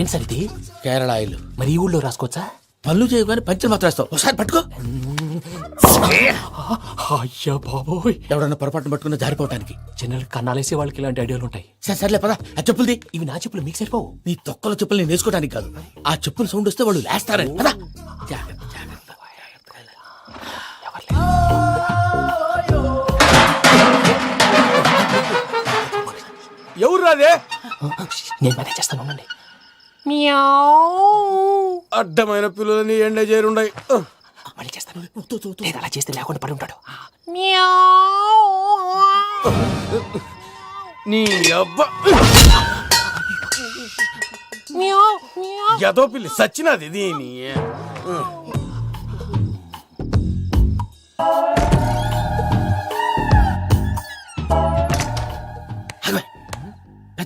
ఏం సార్ ఇది? కేరళ ఆయిల్. మరి ఈ ఊళ్ళో రాసుకోవచ్చా? పనులు చేయగానే పంచర్ మాత్రం వేస్తావు. ఒకసారి పట్టుకో. అయ్యా బాబోయ్, ఎవడన్నా పొరపాటున పట్టుకున్న జారిపోవటానికి. జనరల్ కన్నాలేసే వాళ్ళకి ఇలాంటి ఐడియాలు ఉంటాయి. సర్లే పదా, ఆ చెప్పులది. ఇవి నా చెప్పులు, మీకు సరిపోవు. నీ తొక్కల చెప్పులు నేను వేసుకోవడానికి కాదు, ఆ చెప్పుల సౌండ్ వస్తే వాళ్ళు లేస్తారని. పదా. ఎవరు రాదే? నేను మేనేజ్ చేస్తాను, ఉండండి. అడ్డమైన పిల్లలని ఎండ చేరుండయి. మళ్ళీ చేస్తాను. లేదు, అలా చేస్తే లేకుండా పడి ఉంటాడు. నీ అబ్బా ఎదో పిల్లి సచ్చినది దీని.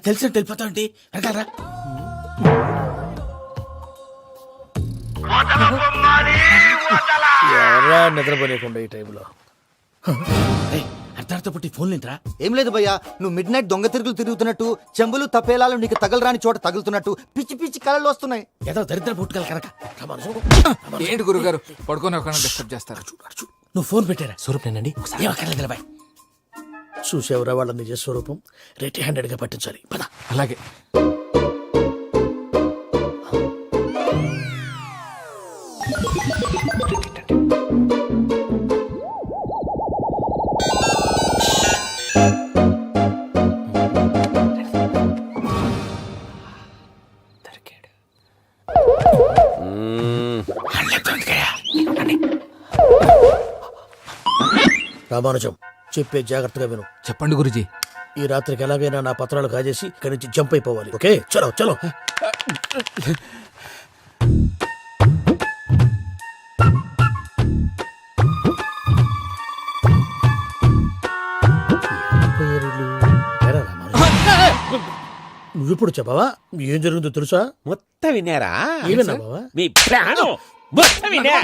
తెలిసినట్టు వెళ్ళిపోతా ఉంటే వెనకాలరా. ఎవరా నిద్రపోలేకుండా ఈ టైంలో? అర్ధార్థ పుట్టి ఫోన్ లేంట్రా. ఏం లేదు భయ్యా, నువ్వు మిడ్ నైట్ దొంగ తిరుగులు తిరుగుతున్నట్టు, చెంబులు తపేలాలు నీకు తగలరాని చోట తగులుతున్నట్టు పిచ్చి పిచ్చి కళలు వస్తున్నాయి. ఏదో దరిద్ర పుట్టుకల కనుక. ఏంటి గురుగారు పడుకొని ఒక డిస్టర్బ్ చేస్తారు? నువ్వు ఫోన్ పెట్టారా? స్వరూప్ నేనండి. ఒకసారి ఏమక్కర్లేదు బాయ్. చూసేవరా వాళ్ళ నిజ స్వరూపం. రెట్టి హ్యాండెడ్ గా పట్టించాలి. పద. అలాగే. రామానుజం, చెప్పే జాగ్రత్తగా విను. చెప్పండి గురుజీ. ఈ రాత్రికి ఎలాగైనా నా పత్రాలు కాజేసి ఇక్కడి నుంచి జంప్ అయిపోవాలి. ఓకే, చలో చలో. నువ్విప్పుడు చెప్పవా ఏం జరుగుతుందో తెలుసా? మొత్తం విన్నారా? ఏమన్నా బావా? మీ ప్రాణం మొత్తం విన్నా.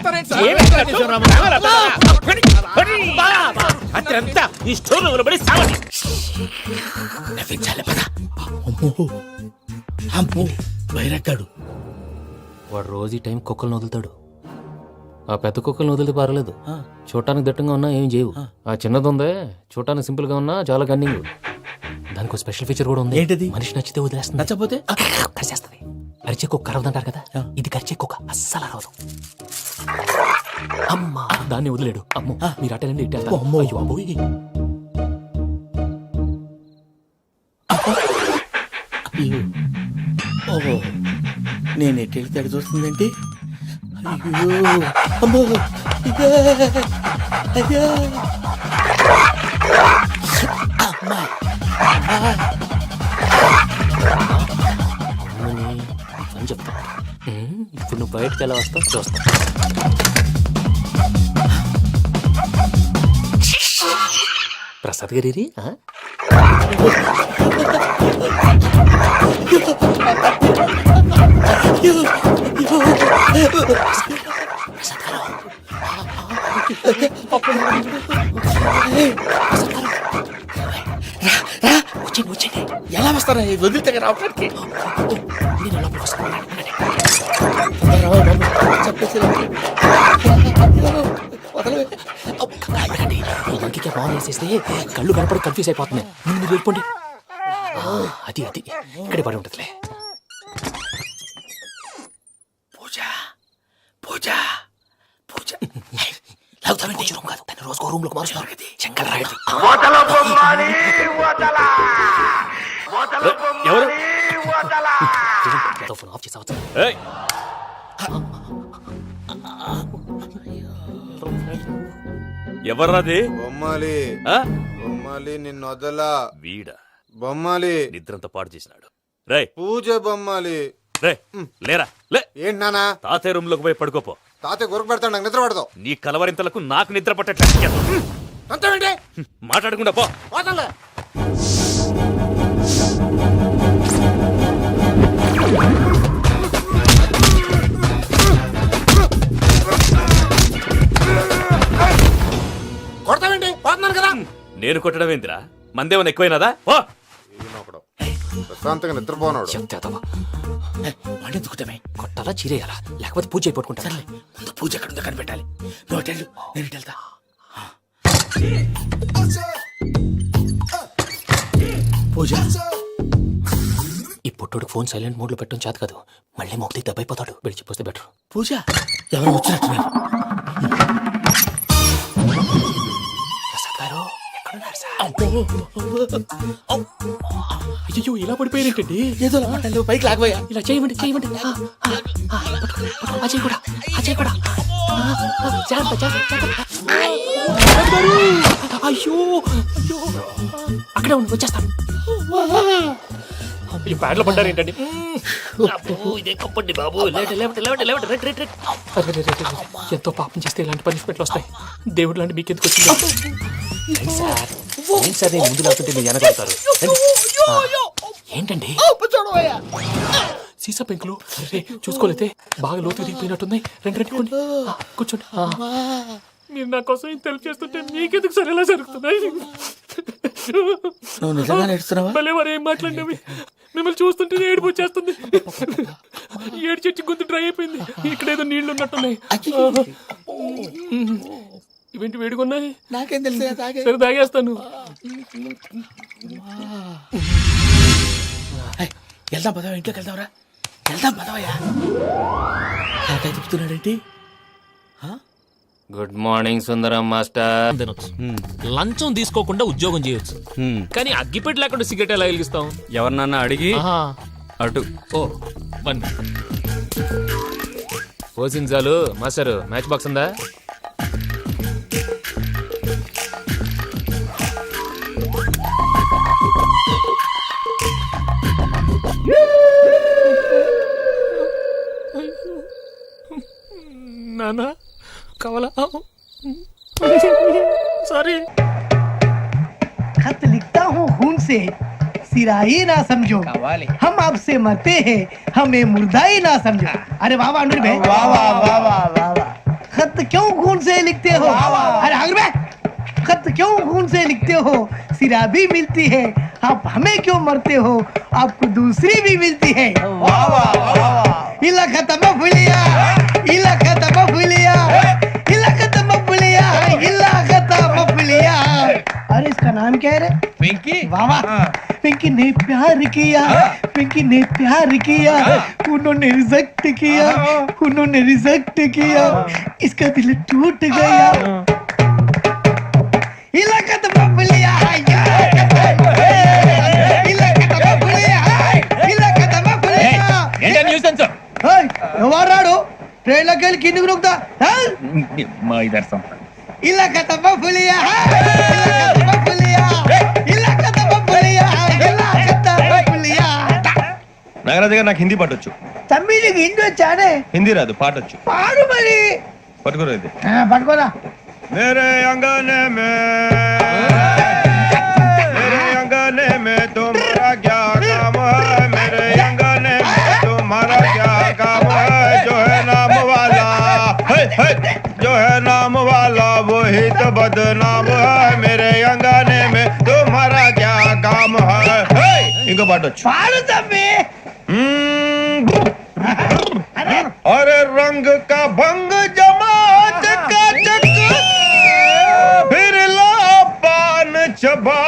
అత్రంతా ఈ స్టోర్ రూమ్ లో పడి సావని. నవ్వించాలి. పద. అమ్మో అమ్మో, వైరక్కాడు. వాడు రోజు ఈ టైం కుక్కలను వదులుతాడు. ఆ పెద్ద కుక్కలను వదిలితే పర్లేదు, చూడటానికి దట్టంగా ఉన్నా ఏం చేయవు. ఆ చిన్నది ఉందే, చూడటానికి సింపుల్ గా ఉన్నా చాలా గన్నింగ్. దానికి ఒక స్పెషల్ ఫీచర్ కూడా ఉంది. ఏంటిది? మనిషి నచ్చితే వదిలేస్తుంది, నచ్చపోతే కరిచేస్తుంది. అరిచే కుక్క అరవదంటారు కదా, ఇది కరిచే కుక్క అస్సలు అరవదు. అమ్మా, దాన్ని వదిలేడు. అమ్మో, మీరు అటెండి ఇట్టే. అమ్మో. అయ్యో అబ్బోయ్. ఓహో, నేను ఎట్టి వెళ్తాడు చూస్తుందంటే. అయ్యో అమ్మో, అయ్యో అమ్మా. అని చెప్తా. ఇప్పుడు నువ్వు బయటకు ఎలా వస్తావు చూస్తా. ప్రసాద్ గారి వచ్చేయండి. ఎలా వస్తారా? వదిలితే రావడానికి. నేను లోపలికి వస్తాను. ఇంటికి బాగా వేసేస్తే కళ్ళు కనపడి కన్ఫ్యూజ్ అయిపోతున్నాయి. ముందు మీరు వెళ్ళిపోండి. అది అది ఇక్కడే పడి ఉంటుందిలే. పూజ పూజ పూజ. లాగుతామంటే రూమ్ కాదు, తను రోజుకో రూమ్ లోకి మారుస్తున్నారు కదా. చెంకల రాయడు. ఫోన్ ఆఫ్ చేసావచ్చు. ఎవర్రాది? బొమ్మాలి ఆ? బొమ్మాలి నిన్ను వదలా. వీడా బొమ్మాలి నిద్రంతా పాడు చేసినాడు. రే పూజ బొమ్మాలి. రే లేరా లే. ఏంటి నానా? తాతయ్య రూమ్ లోకి పోయి పడుకోపో. తాతయ్య గురకు పెడతాడు, నాకు నిద్ర పడతావు. నీ కలవరింతలకు నాకు నిద్ర పట్టట్లేదు. అంతేంటి? మాట్లాడకుండా పో. పోతాలే. కొడతావేంటి? పోతున్నాను కదా. నేను కొట్టడం ఏంటిరా? మందేమన్నా ఎక్కువైనదా? పో. ప్రశాంతంగా నిద్రపోనాడు. చెప్తావా వాడిని ఎందుకుంటామే కొట్టాలా చీరేయాలా లేకపోతే పూజ అయిపోట్టుకుంటా ముందు పూజ ఎక్కడ ఉందో కనిపెట్టాలి. నువ్వు అటెళ్ళు, నేను ఇటు వెళ్తా. పూజ ఈ పుట్టుడు ఫోన్ సైలెంట్ మోడ్ లో పెట్టడం చేత కాదు, మళ్ళీ మొక్కి దెబ్బైపోతాడు. విడిచిపోతే బెటర్. పూజ ఎవరు వచ్చినట్టున్నారు. ప్రసాద్ గారు ఎక్కడున్నారు సార్? అయ్యో ఇలా పడిపోయినట్టండి. ఏదో మాటలు పైకి లాగబోయా. ఇలా చేయమండి చేయమండి. అజయ్ కూడా అజయ్ కూడా జాగ్రత్త జాగ్రత్త జాగ్రత్త. అయ్యో అయ్యో అక్కడే ఉండి వచ్చేస్తాను. ఈ బ్యాడ్లో పడ్డారు ఏంటండి? ఇదే కప్పండి బాబు. ఎంతో పాపం చేస్తే ఇలాంటి పనిష్మెంట్లు వస్తాయి. దేవుడు లాంటి మీకెందుకు వచ్చింది సార్? ఏం సార్ నేను ముందు లేకుంటే మీరు వెనకాడతారు. ఏంటండి సీసా పెంకులు? అరే చూసుకోలేతే బాగా లోతుగా దిగిపోయినట్టున్నాయి. రెండు రెండు కూర్చోండి. మీరు నా కోసం ఇంత హెల్ప్ చేస్తుంటే మీకెందుకు సరే ఎలా జరుగుతున్నాయి? నువ్వు నిజంగా నేర్చుతున్నావా? భలే వారు ఏం మాట్లాడినవి. మిమ్మల్ని చూస్తుంటే ఏడుపు వచ్చేస్తుంది. ఏడు చెట్టు గొంతు డ్రై అయిపోయింది. ఇక్కడ ఏదో నీళ్లు ఉన్నట్టున్నాయి. ఇవేంటి వేడుకున్నాయి? నాకేం తెలుసు. సరే తాగేస్తాను. వెళ్దాం పదవా, ఇంట్లోకి వెళ్దాంరా. వెళ్దాం పదవయ్యా. నాకై చెప్తున్నాడేంటి? గుడ్ మార్నింగ్ సుందరం మాస్టర్. తినొచ్చు, లంచం తీసుకోకుండా ఉద్యోగం చేయొచ్చు, కానీ అగ్గిపెట్టి లేకుండా సిగరెట్ ఎలా వెలిగిస్తాం? ఎవరినన్నా అడిగి అటు. ఓ వన్ పోసించాలు మాస్టర్. మ్యాచ్ బాక్స్ ఉందా? నానా కావాలా? సారీ. खत लिखता हूँ खून से, सिराही ना समझो, हम आपसे मरते हैं, हमें मुर्दाई ना समझो। अरे वाह वाह अनुर भाई, वाह वाह वाह वाह वाह। खत क्यों खून से लिखते हो? अरे अनुर भाई, खत क्यों खून से लिखते हो? सिरा भी मिलती है, आप हमें क्यों मरते हो? आपको दूसरी भी मिलती है। वाह वाह वाह। इला खत्म फुलिया, इला खत्म फुलिया, इला खत्म फुलिया, इला खत्म फुलिया। अरे इसका नाम क्या है रे? पिंकी। वाह वाह। पिंकी ने प्यार किया, पिंकी ने प्यार किया, उन्होंने रिजेक्ट किया, उन्होंने रिजेक्ट किया, इसका दिल टूट गया। इलाका तो बबलिया, इलाका तो बबलिया, इलाका तो बबलिया। ఏంటా న్యూసెన్స్? ఎవరు రాడు? ట్రైన్లోకి వెళ్ళి కిందికి నొక్కుతా. మా ఇదర్శం ఇలాకా तो बबलिया, इलाका तो बबलिया, इलाका तो बबलिया, इलाका तो बबलिया। నాగరాజు గారు నాకు హిందీ పాటొచ్చు. తమ్మి నీకు హిందీ వచ్చానే? హిందీ రాదు, పాటొచ్చు. పాడు మరి. పట్టుకోరు ఇది. పట్టుకోరా. मेरे अंगने में तुम्हारा क्या काम है? मेरे अंगने में तुम्हारा क्या काम है? जो है नाम वाला, जो है नाम वाला वही तो बदनाम है। मेरे अंगने में तुम्हारा क्या काम है? इनको पाटొచ్చు. పాడు తమ్మి. अरे रंग का भंग जमा चकाचक, फिर ला पान चबा।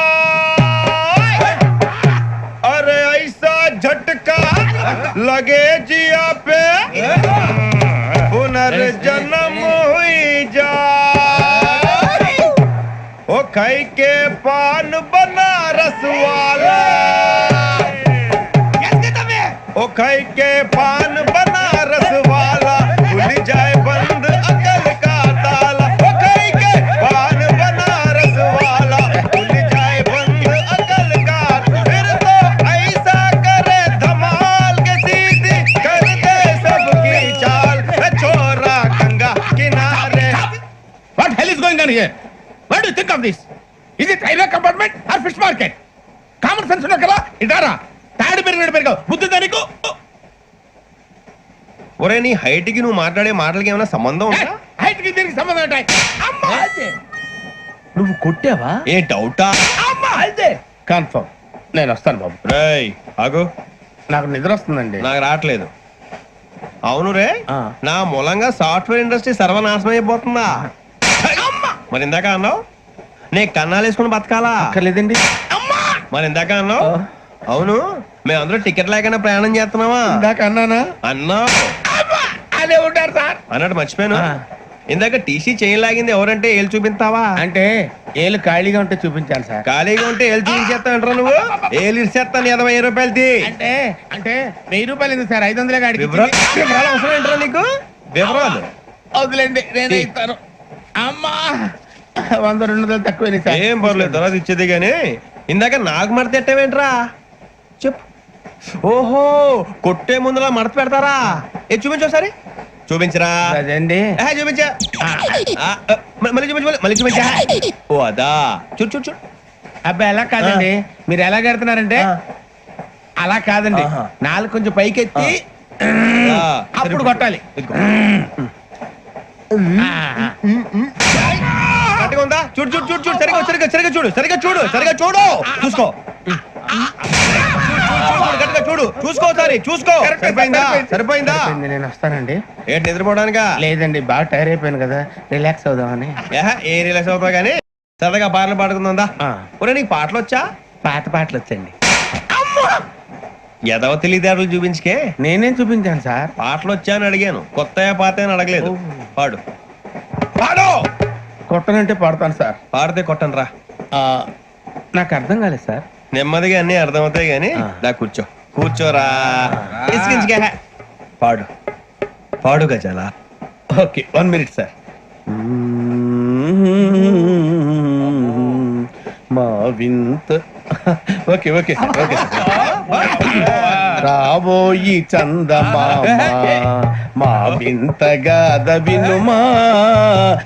अरे ऐसा झटका लगे जिया पे, पुनर्जन्म हुई जा। ओ खाई के पान बनारस वाला, ओ खाई के पान बनारस वाला, खुल जाए बंद अकल का ताला। ओ खाई के पान बनारस वाला, खुल जाए बंद अकल का। फिर तो ऐसा करे धमाल के सीधी कर दे सबकी चाल। छोरा गंगा किनारे। What hell is going on here? What do you think of this? Is it railway compartment or fish market? Common sense ఉన్నా కదా ఇదారా తాడి పెరిగినట్టు బుద్ధి దానికి. ఒరే నీ హైట్ కి నువ్వు మాట్లాడే మాటలకి ఏమైనా సంబంధం ఉందా? హైట్ కి దీనికి సంబంధం ఉంటాయి. అమ్మా నువ్వు కొట్టావా? ఏ డౌటా? అమ్మా అయితే కన్ఫర్మ్ నేను వస్తాను బాబు. రేయ్ ఆగు, నాకు నిద్ర వస్తుందండి. నాకు రావట్లేదు. అవును రే, నా మూలంగా సాఫ్ట్వేర్ ఇండస్ట్రీ సర్వనాశనం అయిపోతుందా? మరి ఇందాక అన్నావు నీ కన్నాలు వేసుకుని బతకాలా? లేదండి. మరి ఇందాక అన్నావు అవును మేమందరూ టికెట్ లేకుండా ప్రయాణం చేస్తున్నావా? ఇందాక అన్నానా? అన్నావు. అదే ఉంటారు సార్. అన్నట్టు మర్చిపోయాను, ఇందాక టీసీ చైన్ లాగింది ఎవరంటే ఏళ్ళు చూపిస్తావా? అంటే ఏళ్ళు ఖాళీగా ఉంటే చూపించాలి సార్. ఖాళీగా ఉంటే ఏళ్ళు చూపించేస్తా అంటారా నువ్వు? ఏళ్ళు ఇచ్చేస్తాను 20 రూపాయలది. అంటే అంటే 1000 రూపాయలు ఎందుకు సార్? 500 గాడికి వివరాలు అవసరం ఏంటరా నీకు? వివరాలు వదిలేండి, నేనే ఇస్తాను. అమ్మా 100 200 తక్కువ సార్. ఏం పర్లేదు, తర్వాత ఇచ్చేది గానీ ఇందాక నాకు మడత ఎట్టవేంట్రా చెప్పు. ఓహో, కొట్టే ముందులా మడత పెడతారా? ఏ చూపించు ఒకసారి. చూపించరా. అదండి. చూపించా. మళ్ళీ చూపించు, మళ్ళీ చూపించా. ఓ అదా, చూడు చూడు చూడు. అబ్బా ఎలా కాదండి, మీరు ఎలా కడుతున్నారంటే అలా కాదండి. నాలుగు కొంచెం పైకెత్తి అప్పుడు కొట్టాలి. ఇదిగో. కరెక్ట్గా ఉందా? చూడు చూడు చూడు చూడు, సరిగా సరిగా సరిగా చూడు, సరిగా చూడు, సరిగా చూడు, చూసుకో. కరెక్ట్గా చూడు, చూసుకో, సారి చూసుకో. సరిపోయిందా? సరిపోయిందా? నేను వస్తానండి. ఏంటి నిద్రపోవడానికా? లేదండి, బాగా టైర్ అయిపోయాను కదా, రిలాక్స్ అవుదామని. ఏ రిలాక్స్ అవుతావు కానీ సరదాగా పాటలు పాడుకుందా? ఒరే నీకు పాటలు వచ్చా? పాత పాటలు వచ్చండి. ఎదవ తెలివితేటలు చూపించుకే. నేనేం చూపించాను సార్? పాటలు వచ్చా అని అడిగాను, కొత్త పాత అని అడగలేదు. పాడు పాడు. కొట్టనంటే పాడతాను సార్. పాడితే కొట్టను రా. నాకు అర్థం కాలేదు సార్. నెమ్మదిగా అన్ని అర్థమవుతాయి గానీ దా కూర్చో. కూర్చోరా. ఇసుకించుకే. పాడు పాడు గజాల. Okay, 1 minute sir. మా వింత. Okay okay okay. రాబోయి చందమామ మా వింతగా వినుమా,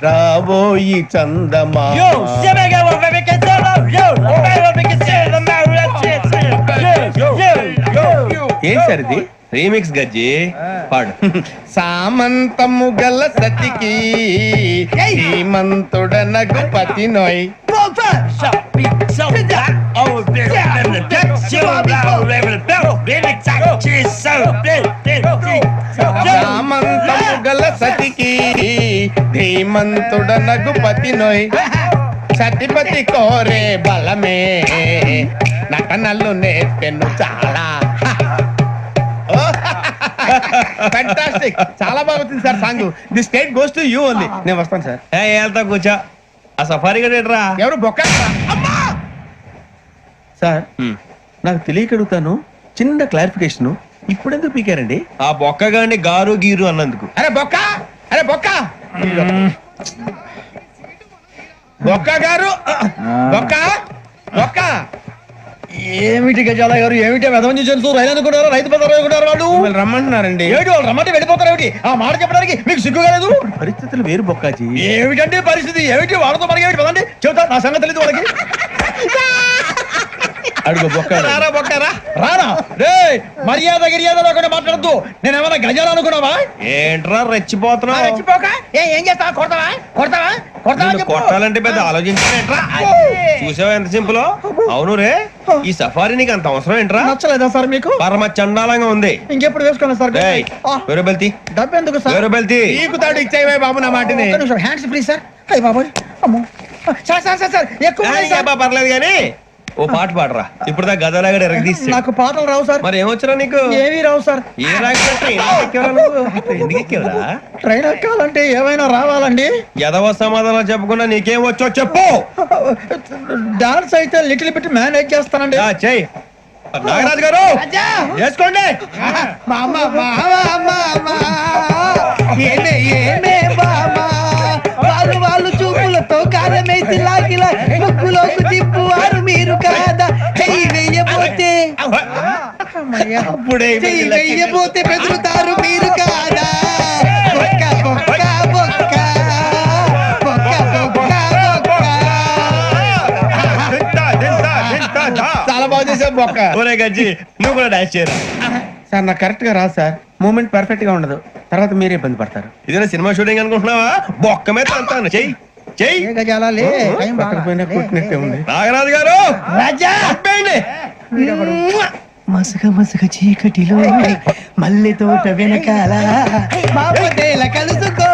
రాబోయి చందమామ. ఏం సార్ ఇది? రీమిక్స్ గజ్జి. పాడు. సామంతము గల సతికి శ్రీమంతుడనగు పతి నోయ్. సామంతము గల సతికి ధీమంతుడనగు పతి నోయ్. సతిపతి కోరే బలమే నటనలు నేర్పెను చాలా. ఫ్యాంటాస్టిక్, చాలా బాగా వచ్చింది sir song. The state goes to you only. నేను వస్తాను సార్. వెళ్తా కూర్చో. ఆ సఫారీ గడేట్రా. ఎవరు బొక్క సార్? నాకు తెలియక అడుగుతాను, చిన్న క్లారిఫికేషన్. ఇప్పుడెందుకు పీకారండి? ఆ బొక్కగాని గారు గీరు అన్నందుకు. అరే బొక్క, అరే బొక్క, బొక్క గారు, బొక్క బొక్క. ఏమిటి గజాల గారు, ఏమిటి వెదవని తెలుసు? రైలు అనుకున్నారు, రైతు బజార్ అనుకున్నారు. వాళ్ళు మిమ్మల్ని రమ్మంటున్నారండి. ఏమిటి వాళ్ళు రమ్మంటే వెళ్ళిపోతారు? ఏమిటి ఆ మాట చెప్పడానికి మీకు సిగ్గు కాలేదు? పరిస్థితులు వేరు బొక్కాజీ. ఏమిటంటే పరిస్థితి? ఏమిటి వాళ్ళతో మనకి ఏమిటి? పదండి చెబుతా, నా సంగతి తెలియదు వాళ్ళకి. అడుగు బొక్క. రారా బొక్కరా. రానా రే, మర్యాద గిర్యాద లేకుండా మాట్లాడద్దు. నేను ఏమైనా గజాలు అనుకున్నావా? ఏంట్రా రెచ్చిపోతున్నావు? రెచ్చిపోక ఏం చేస్తావా? కొడతావా కొడతావా కొడతావా నిన్ను చెప్పు. కొట్టాలంటే పెద్ద ఆలోచించా. చూసావా ఎంత సింపుల్? అవును రే, ఈ సఫారీ నీకు అంత అవసరం ఏంట్రా? నచ్చలేదా సార్ మీకు? పరమ చండాలంగా ఉంది. ఇంకెప్పుడు వేసుకోండి సార్. వేరే బెల్తి, డబ్బు ఎందుకు సార్? వేరే బెల్తి. నీకు తాడు ఇచ్చేవే బాబు నా మాటని. Hands free sir. అయ్యి బాబోయ్, అమ్మో సార్ సార్ సార్ సార్ ఎక్కువ ఉన్నాయి సార్. పర్లేదు కానీ ఓ పాట పాడరా. ఇప్పుడు దా గదలాగా ఎరగ తీసి. నాకు పాటలు రావు సార్. మరి ఏమొచ్చరా నీకు? ఏమీ రావు సార్. ఏ రాకపోతే ఎందుకు ఎక్కేవరా? ట్రైన్ ఎక్కాలంటే ఏమైనా రావాలండి. ఎదవ సమాధానం చెప్పకుండా నీకేం వచ్చో చెప్పు. డాన్స్ అయితే లిటిల్ బిట్ మేనేజ్ చేస్తానండి. చెయ్యి. నాగరాజు గారు చేసుకోండి. వాళ్ళు వాళ్ళు చూపులతో కారమేసి లాగిలా ముక్కులోకి తిప్పువారు మీరు కాదా? చెయ్యి వెయ్యబోతే చెయ్యి వెయ్యబోతే బెదురుతారు మీరు కాదా? బొక్క బొక్క బొక్క బొక్క బొక్క బొక్క. చాలా బాగా చేసావు బొక్క. ఒరే గజ్జి, నువ్వు కూడా డాన్స్ చేయరా. సార్ నాకు కరెక్ట్ గా రాదు సార్. మూమెంట్ పర్ఫెక్ట్ గా ఉండదు, తర్వాత మీరే ఇబ్బంది పడతారు. ఇదేనా సినిమా షూటింగ్ అనుకుంటున్నావా? బొక్క మీద అంతాను. చెయ్యి చెయ్యి. పక్కన పోయినా కొట్టినట్టే ఉంది. నాగరాజు గారు రాజా చెప్పండి. మసక మసక చీకటిలో మల్లె తోట వెనకాల మాపదేల కలుసుకో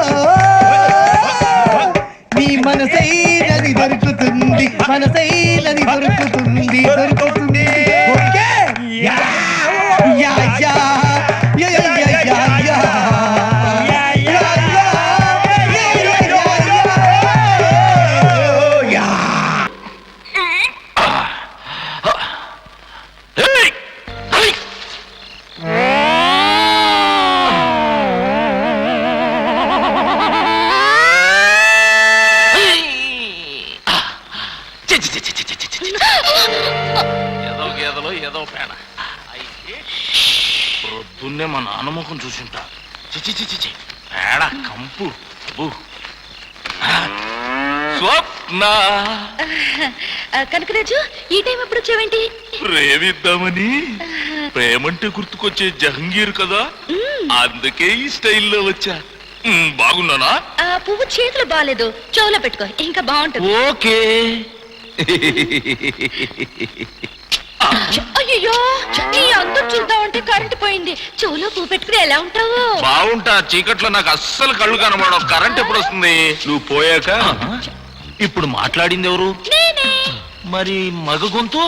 నీ మనసైనది దొరుకుతుంది మనసైనది దొరుకుతుంది దొరుకుతుంది okay yeah yeah yeah yeah yeah yeah yeah ఏదో గేదలో ఏదో పేడ అయితే ప్రొద్దున్నే మా నాన్నమ్మకం చూసింటా చిచి చిచి చి పేడ కంపు అబ్బో. స్వప్న కనకరాజు ఈ టైం ఎప్పుడు వచ్చావేంటి? ప్రేమిద్దామని ప్రేమంటే గుర్తుకొచ్చే జహంగీర్ కదా అందుకే ఈ స్టైల్లో వచ్చా. బాగున్నానా? ఆ పువ్వు చేతులు బాగాలేదు, చెవులో పెట్టుకో ఇంకా బాగుంటుంది. ఓకే. అయ్యో నీ అందరూ చూద్దామంటే కరెంట్ పోయింది, చెవులో పువ్వు పెట్టుకుని ఎలా ఉంటావు? బాగుంటా, చీకట్లో నాకు అస్సలు కళ్ళు కనబడవు. కరెంట్ ఎప్పుడు వస్తుంది? నువ్వు పోయాక. ఇప్పుడు మాట్లాడింది ఎవరు? నేనే. మరి మగ గొంతు?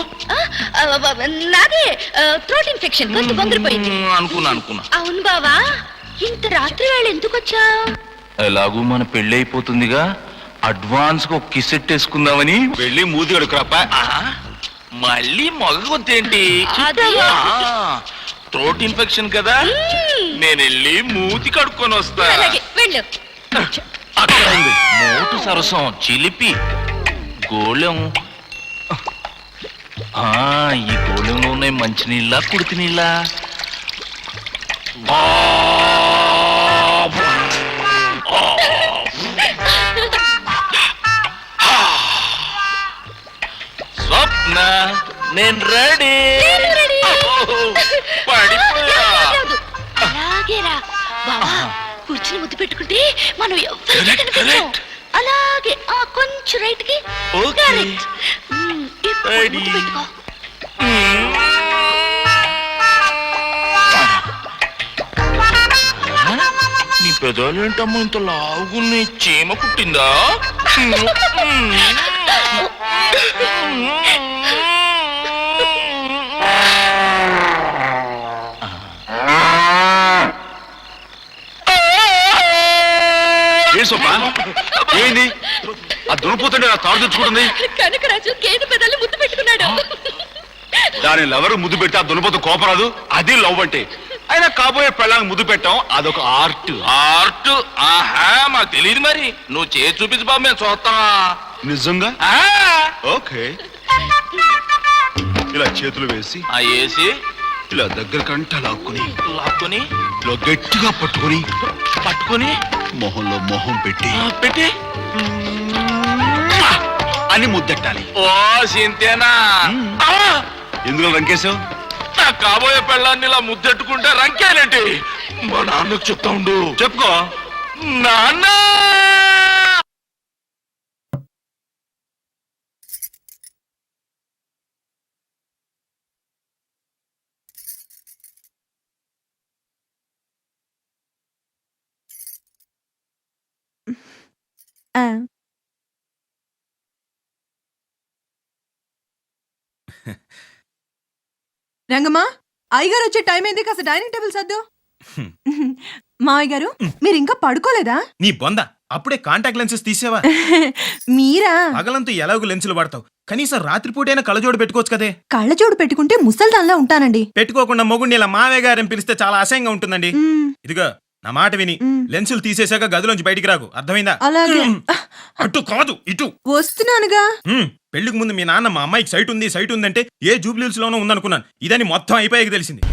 నాదే, థ్రోట్ ఇన్ఫెక్షన్, గొంతు బొంగిరిపోయింది. అనుకున్నా. అవును బావా, ఇంత రాత్రి వేళ ఎందుకు వచ్చావు? ఎలాగూ మన పెళ్లి అయిపోతుందిగా, అడ్వాన్స్ గా కిసెట్ వేసుకుందామని వెళ్ళి మూతి కడుకురాపా. మళ్ళీ మగ గొంతు ఏంటి? థ్రోట్ ఇన్ఫెక్షన్ కదా, నేను వెళ్ళి మూతి కడుక్కొని వస్తా. అలాగే వెళ్ళు. అక్కడ ఉంది మోటు సరసం, చిలిపి గోళం. ఈ గోళంలో ఉన్నాయి మంచినీళ్ళ కుడితి నీళ్ళ? స్వప్న నేను రెడీ. పడిపోయా. అలాగేరా బావా, కూర్చుని ముద్దు పెట్టుకుంటే మనం ఎవరికి కనిపించాం. అలాగే కొంచెం రైట్ కి. కరెక్ట్. ఇప్పుడు ముద్దు పెట్టుకో. నీ పెదాలు ఏంటమ్మా ఇంత లావుగున్న? చీమ పుట్టిందా? ఏంది ఆ దునిపోతుంటే నా తాడు తెచ్చుకుంటుంది? కనకరాజు గేదె పెదాలు ముద్దు పెట్టుకున్నాడు. దాని లవరు ముద్దు పెట్టి ఆ దునిపోతు కోపరాదు, అది లవ్ అంటే. అయినా కాబోయే పెళ్ళానికి ముద్దు పెట్టాం, అదొక ఆర్ట్. ఆర్ట్? ఆహా, మాకు తెలియదు. మరి నువ్వు చేసి చూపించు బాబు, మేము చూస్తాం. నిజంగా? ఓకే. ఇలా చేతులు వేసి వేసి ఇలా దగ్గర కంట లాక్కుని ఇలా గట్టిగా పట్టుకొని మొహంలో మొహం పెట్టి పెట్టి అని ముద్దెట్టాలి. ఓ సింతేనా? ఎందులో రంకేశావు? నా కాబోయే పెళ్ళాన్ని ఇలా ముద్దెట్టుకుంటే రంకేనేంటి? మా నాన్నకు చెప్తా ఉండు. చెప్పుకో. నాన్న రంగమ్మా, అయ్యగారు వచ్చే టైం ఏంది? కాస్త డైనింగ్ టేబుల్ సర్దు. మావయ్య గారు, మీరు ఇంకా పడుకోలేదా? నీ బొంద, అప్పుడే కాంటాక్ట్ లెన్సెస్ తీసేవా? మీరా? పగలంతా ఎలాగో లెన్సులు వాడతావు, కనీసం రాత్రిపూటైనా కళ్ళజోడు పెట్టుకోవచ్చు కదే. కళ్ళజోడు పెట్టుకుంటే ముసల్దాన్లా ఉంటానండి. పెట్టుకోకుండా మొగుడిని ఇలా మావయ్య గారని పిలిస్తే చాలా అసహ్యంగా ఉంటుందండి. ఇదిగో నా మాట విని లెన్సులు తీసేశాక గదిలోంచి బయటికి రాకు, అర్థమైందా? అలాగే. అటు కాదు ఇటు వస్తున్నానుగా. పెళ్లికి ముందు మీ నాన్న మా అమ్మాయికి సైట్ ఉందంటే ఏ జూబ్లీహిల్స్ లోనో ఉందనుకున్నాను. ఇదని మొత్తం అయిపోయాక తెలిసింది.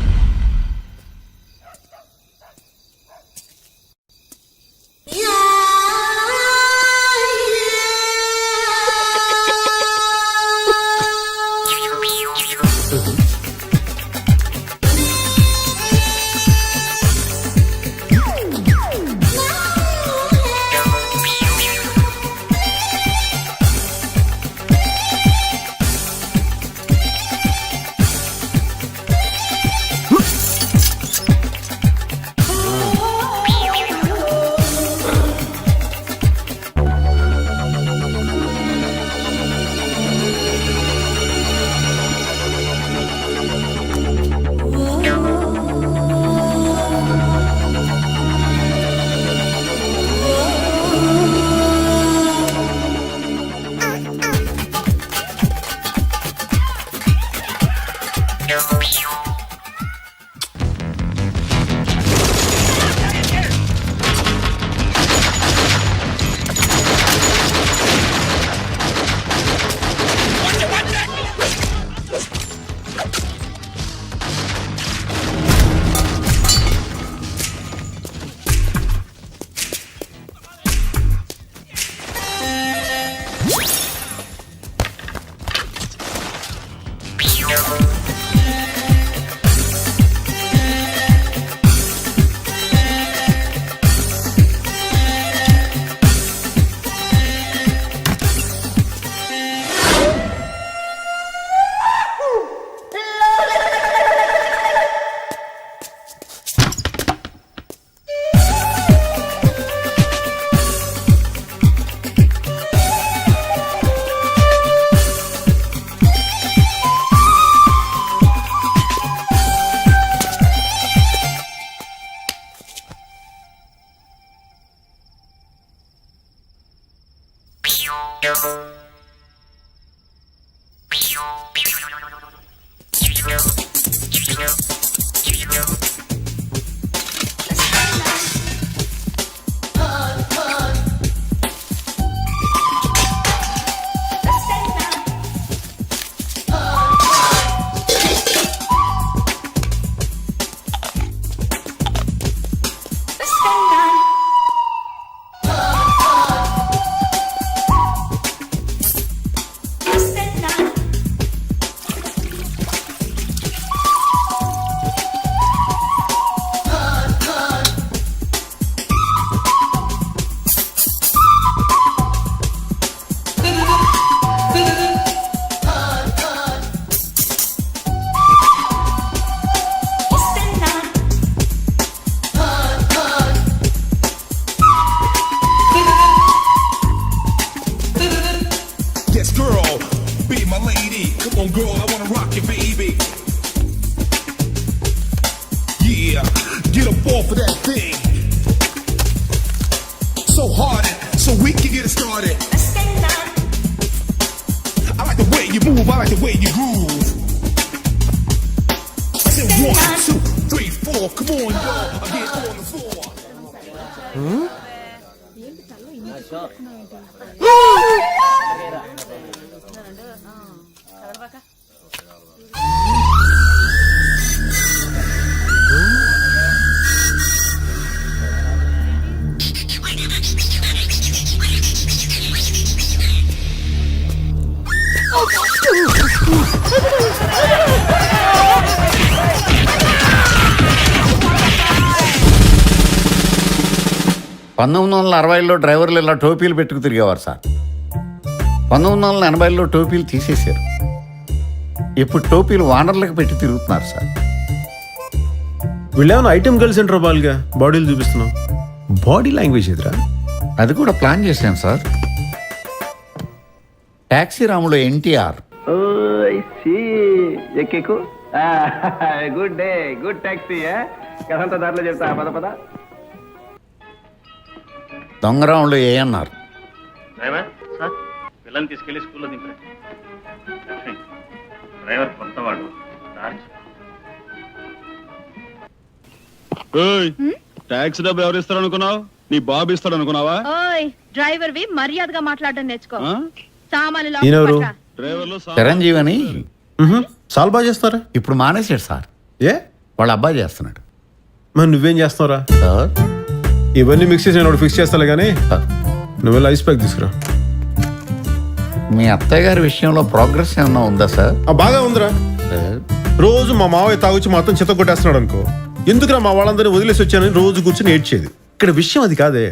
Yes, girl, be my lady. Come on, girl, I wanna rock you, baby. Yeah, get up off of that thing. So hard, so we can get it started. I like the way you move, I like the way you groove. I said 1, 2, 3, 4. Come on, y'all, I get on the floor. లో డ్రైవర్లు ఇలా టోపీలు పెట్టుకు తిరిగేవారు sir. 1980లో టోపీలు తీసేశారు. ఇప్పుడు టోపీలు వానర్లకు పెట్టి తిరుగుతున్నారు సార్. వీళ్ళేమైనా ఐటమ్ గర్ల్స్ అంటారా బాల్గా బాడీలు చూపిస్తున్నావు? బాడీ లాంగ్వేజ్ ఎదురా? అది కూడా ప్లాన్ చేశాను సార్. టాక్సీ రాములో NTR. Good day, good taxi. కథంత దారిలో చెప్తా, పద పద. దొంగరాములో ఏఎన్ఆర్. డ్రైవర్ సార్, పిల్లల్ని తీసుకెళ్లి స్కూల్లో దింపారు. డ్రైవర్ కొత్తవాడు. టాక్సీ డబ్బు ఎవరు ఇస్తారు అనుకున్నావు? నీ బాబు ఇస్తాడు అనుకున్నావా? ఓయ్ డ్రైవర్ వి మర్యాదగా మాట్లాడడం నేర్చుకో. సామాన్లు డ్రైవర్లు చిరంజీవి అని చాలా బాగా చేస్తారా? ఇప్పుడు మానేశాడు సార్. ఏ? వాళ్ళ అబ్బాయి చేస్తున్నాడు. మరి నువ్వేం చేస్తున్నారా? సార్ ఇవన్నీ మిక్స్ చేసి నేను ఫిక్స్ చేస్తాను కానీ నువ్వు ఐస్ ప్యాక్ తీసుకురా. మీ అత్తయ్య గారి విషయంలో ప్రోగ్రెస్ ఏమన్నా ఉందా సార్? బాగా ఉందిరా. రోజు మా మావయ్య తాగుచ్చి మొత్తం చెత్త కొట్టేస్తున్నాడు అనుకో. ఎందుకురా మా వాళ్ళందరినీ వదిలేసి వచ్చానని రోజు కూర్చొని ఏడ్చేది. ఇక్కడ విషయం అది కాదే.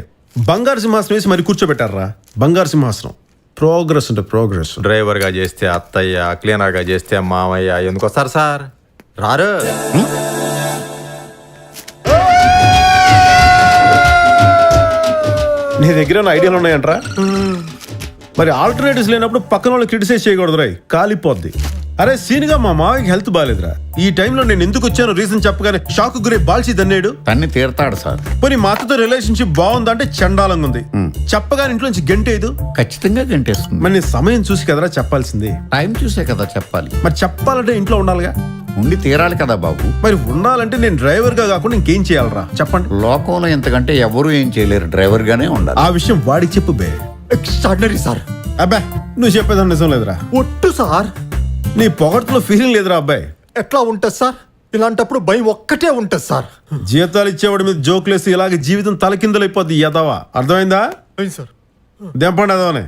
బంగారు సింహాసనం వేసి మరి కూర్చోబెట్టారా? బంగారు సింహాసనం. ప్రోగ్రెస్ అంటే ప్రోగ్రెస్. డ్రైవర్ గా చేస్తే అత్తయ్య, క్లీనర్ గా చేస్తే మామయ్య. ఎందుకు వస్తారు సార్? రారు. నీ దగ్గర ఐడియాలు ఉన్నాయంట్రా? మరి ఆల్టర్నేటివ్స్ లేనప్పుడు పక్కన వాళ్ళు క్రిటిసైజ్ చేయకూడదు రాయ్, కాలిపోద్ది. అరే సీన్గా మా మావయ్యకి హెల్త్ బాగాలేదురా. ఈ టైంలో నేను ఎందుకు వచ్చాను రీజన్ చెప్పగానే షాక్ గురై బాల్చి దన్నేడు. తన్ని తీరుతాడు సార్. పోనీ మా అత్తతో రిలేషన్షిప్ బాగుందా అంటే చండాలంగా ఉంది. చెప్పగానే ఇంట్లో నుంచి గంటేదు. ఖచ్చితంగా గంటేస్తుంది. మరి నీ సమయం చూసి కదరా చెప్పాల్సింది. టైం చూసే కదా చెప్పాలి. మరి చెప్పాలంటే ఇంట్లో ఉండాలిగా. ఉండి తీరాలి కదా బాబు. మరి ఉండాలంటే నేను డ్రైవర్ గా కాకుండా ఇంకేం చేయాలరా చెప్పండి. లోకంలో ఎంతకంటే ఎవరు ఏం చేయలేరు, డ్రైవర్ గానే ఉండాలి. ఆ విషయం వాడికి చెప్పు బే. Extraordinary sir. అబ్బా నువ్వు చెప్పేదాన్ని నిజం లేదురా. ఒట్టు సార్. నీ పొగడ్తలో ఫీలింగ్ లేదురా అబ్బాయి. ఎట్లా ఉంటది సార్? ఇలాంటప్పుడు భయం ఒక్కటే ఉంటది సార్. జీతాలు ఇచ్చేవాడి మీద జోకులేసి ఇలాగే జీవితం తలకిందులైపోద్ది. ఎదవా అర్థమైందా? సార్ దెంపండి అదవనే.